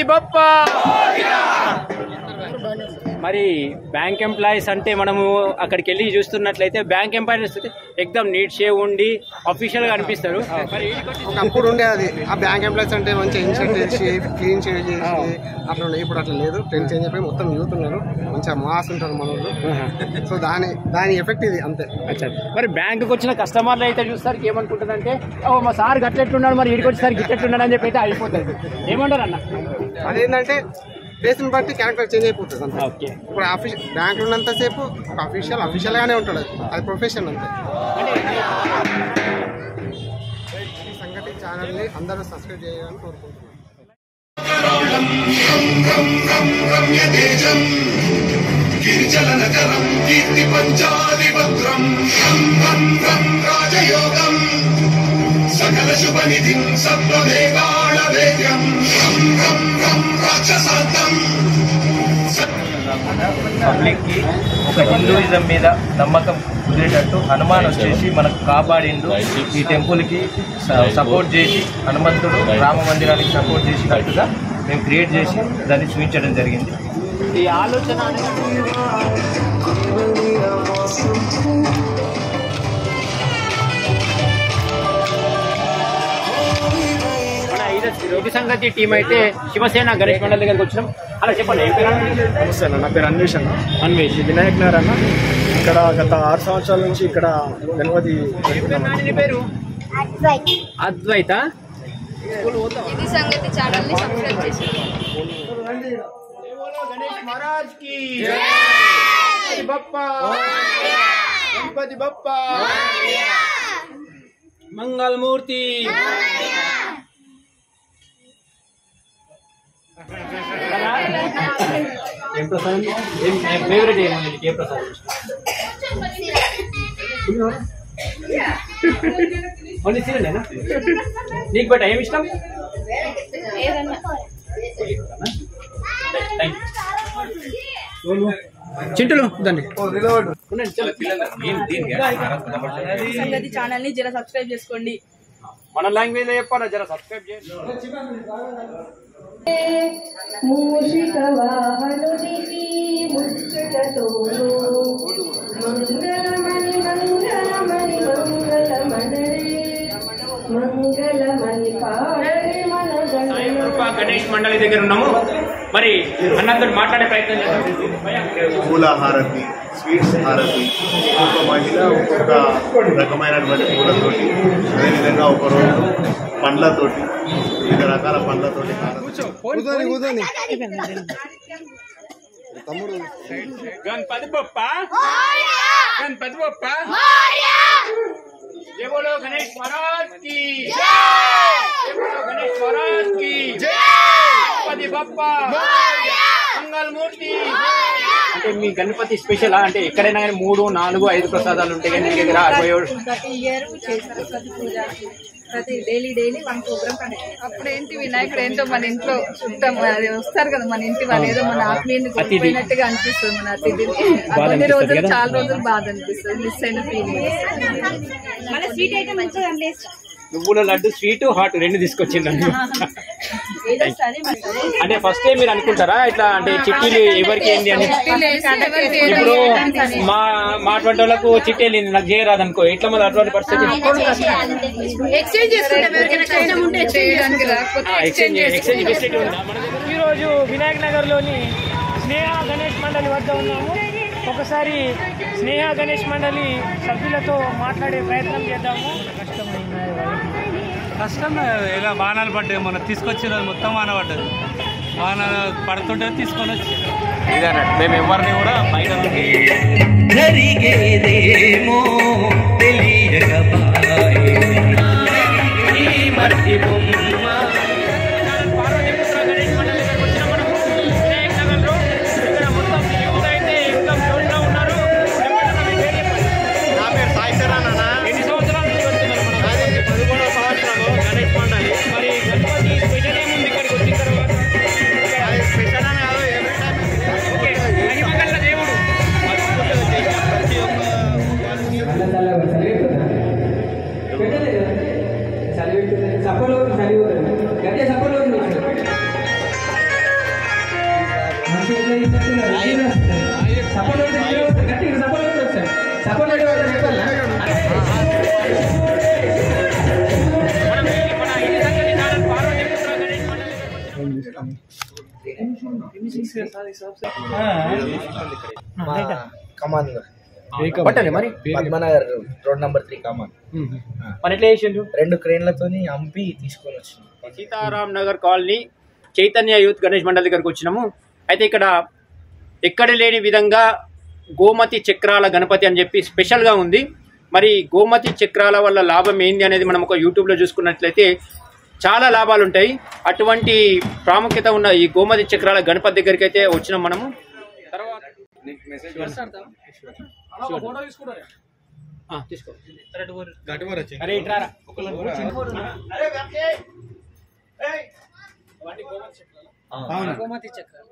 గణపతి బప్పా. మరి bank employees అంటే మనము అక్కడికి వెళ్ళి చూస్తున్నట్లయితే బ్యాంక్ ఎంప్లాయీస్ ఎక్దమ్ నీట్ షేవ్ ఉండి అఫీషియల్ గా అనిపిస్తారు. మరి ఒకప్పుడు ఉండే అది ఆ బ్యాంక్ ఎంప్లాయీస్ అంటే మంచిగా ఇన్షర్ట్ చేసి క్లీన్ షేవ్ చేసి అట్లా ఉన్నాయి. ఇప్పుడు అట్లా లేదు, ట్రెండ్ చేంజ్ అయిపోయి మొత్తం యూత్ ఉన్నారు, మంచిగా మాస్ ఉంటారు మన వాళ్ళు. సో దాని ఎఫెక్ట్ ఇది అంతే. మరి బ్యాంకుకి వచ్చిన కస్టమర్లు అయితే చూస్తారు ఏమనుకుంటుందంటే ఓ మా సార్ గట్లెట్లున్నాడు, మరి ఇడికి వచ్చేసరికి గిట్లెట్లున్నాడు అని చెప్పి అయితే అయిపోతుంది. ఏమంటారు అన్న? అదేంటంటే ప్లేస్ని బట్టి క్యారెక్టర్ చేంజ్ అయిపోతుంది అంతే. ఓకే, ఇప్పుడు బ్యాంకులో ఉన్నంతసేపు ఒక అఫీషియల్ గానే ఉంటాడు, అది ప్రొఫెషన్ అంతే. ఈ సంగతి ఛానల్ని అందరూ సబ్స్క్రైబ్ చేయాలని కోరుకుంటున్నాను. సకల శుభ నిధి సప్తదేవాళ వేద్యం రాక్షసాంతం. పబ్లిక్ కి ఒక హిందూయిజం మీద నమ్మకం కుదిరేటట్టు హనుమాన్ వచ్చేసి మనకు కాపాడిండు. ఈ టెంపుల్ కి సపోర్ట్ చేసి హనుమంతుడు రామ మందిరానికి సపోర్ట్ చేసినట్టుగా మేము క్రియేట్ చేసి దాన్ని చూపించడం జరిగింది. ఈ ఆలోచన ఇది సంగతి టీం అయితే శివసేన గణేష్ మండలి దగ్గరికి వచ్చినాం. అలా చెప్పండి, ఏం పేరు? నమస్తే అన్న, నా పేరు అన్వేష్ అన్న. అన్వేష్ వినాయక్ నగర్ అన్న. ఇక్కడ గత 6 సంవత్సరాల నుంచి ఇక్కడ గణపతి పేరు అద్వైత. ఇది సంగతి ఛానల్ని సబ్స్క్రైబ్ చేసి గణేష్ మహారాజ్ కి బప్పా, గణపతి బప్పా, మంగళమూర్తి. ఏం ప్రసాదం? ఫేవరెట్ ఏమండి? ఏ ప్రసాదం? ఓన్లీ సీరియలేనా? నీకు బట్ ఏమి ఇష్టం? చింటలు దండి సంగతి ఛానల్ ని జర సబ్స్క్రైబ్ చేసుకోండి. మన లాంగ్వేజ్ లో చెప్పాలా, జర సబ్స్క్రైబ్ చేయండి. మూషిక వాహనునికి ముచ్చటతోను మంగళమణి మంగళమణి మంగళమణరే మంగళమణి పాడరే మన గణేష్ మండలి దగ్గర ఉన్నాము. మరి అన్నతో మాట్లాడే ప్రయత్నం చేద్దాం. పూల హారతి, స్వీట్స్ హారతి, ఒక్కొక్క మహిళ ఒక్కొక్క రకమైనటువంటి పూలతోటి, అదేవిధంగా ఒకరోజు పండ్లతోటి, వివిధ రకాల పండ్లతోటి తమ్ముడు గణపతి బప్ప, గణపతి బప్ప, జై బోలో గణేష్ మహారాజ్ కి జై, జై బోలో గణేష్ మహారాజ్ కి జై, గణపతి బప్ప, మంగళమూర్తి. అంటే మీ గణపతి స్పెషల్ అంటే ఎక్కడైనా కానీ 3, 4, 5 ప్రసాదాలు ఉంటాయి కానీ దగ్గర 67 ప్రతి ఇయర్ చేస్తారు ప్రతి పూజ, ప్రతి డైలీ 1 ప్రోగ్రామ్ కండక్ట్. అప్పుడేంటి వినాయకుడు ఏంటో మన ఇంట్లో చుట్టాం, అది వస్తారు కదా మన ఇంటి వాళ్ళు, ఏదో మన ఆత్మీయుని కోల్పోయినట్టుగా అనిపిస్తుంది మన అతిథిని. కొన్ని రోజులు చాలా రోజులు బాధ అనిపిస్తుంది, మిస్ అయిన ఫీలింగ్. మన స్వీట్ అయితే మంచిగా నువ్వుల లడ్డు స్వీట్ హాట్ 2 తీసుకొచ్చిందండి. అంటే ఫస్ట్ టైం మీరు అనుకుంటారా ఇట్లా అంటే చిట్టీలు ఎవరికి ఏంటి అని? ఇప్పుడు మా అటువంటి వాళ్ళకు చిట్టి వెళ్ళింది, నాకు చేయరాదు అనుకో, ఎట్లా మరి అటువంటి పరిస్థితి? ఈ రోజు వినాయక్ నగర్ లోని స్నేహ గణేష్ మండలి వద్ద ఉన్నాము. ఒకసారి స్నేహ గణేష్ మండలి సభ్యులతో మాట్లాడే ప్రయత్నం చేద్దాము. కష్టం ఇలా వాహనాలు పడ్డాయి, మొన్న తీసుకొచ్చిన మొత్తం వాన పడ్డది, వాహనాలు పడుతుంటే తీసుకొని వచ్చి ఇదన్నట్టు మేము ఎవరిని కూడా బయట జరిగేదేమో తెలియకపాయే ఈ మట్టి బొమ్మ. చలి కమాన్ పట్టండి మరి పద్మనగర్ రోడ్ నంబర్ 3 కమాన్ మన ఎట్లా చేసిండు 2 క్రేన్లతోని అంపి తీసుకొని వచ్చింది. సీతారాం నగర్ కాలనీ చైతన్య యూత్ గణేష్ మండలి దగ్గరకు వచ్చినాము. అయితే ఇక్కడ ఎక్కడ లేని విధంగా గోమతి చక్రాల గణపతి అని చెప్పి స్పెషల్గా ఉంది. మరి గోమతి చక్రాల వల్ల లాభం ఏంది అనేది మనం ఒక యూట్యూబ్లో చూసుకున్నట్లయితే చాలా లాభాలు ఉంటాయి. అటువంటి ప్రాముఖ్యత ఉన్న ఈ గోమతి చక్రాల గణపతి దగ్గరికి అయితే వచ్చినాం మనము. తర్వాత తీసుకో గోమతి చక్రాలు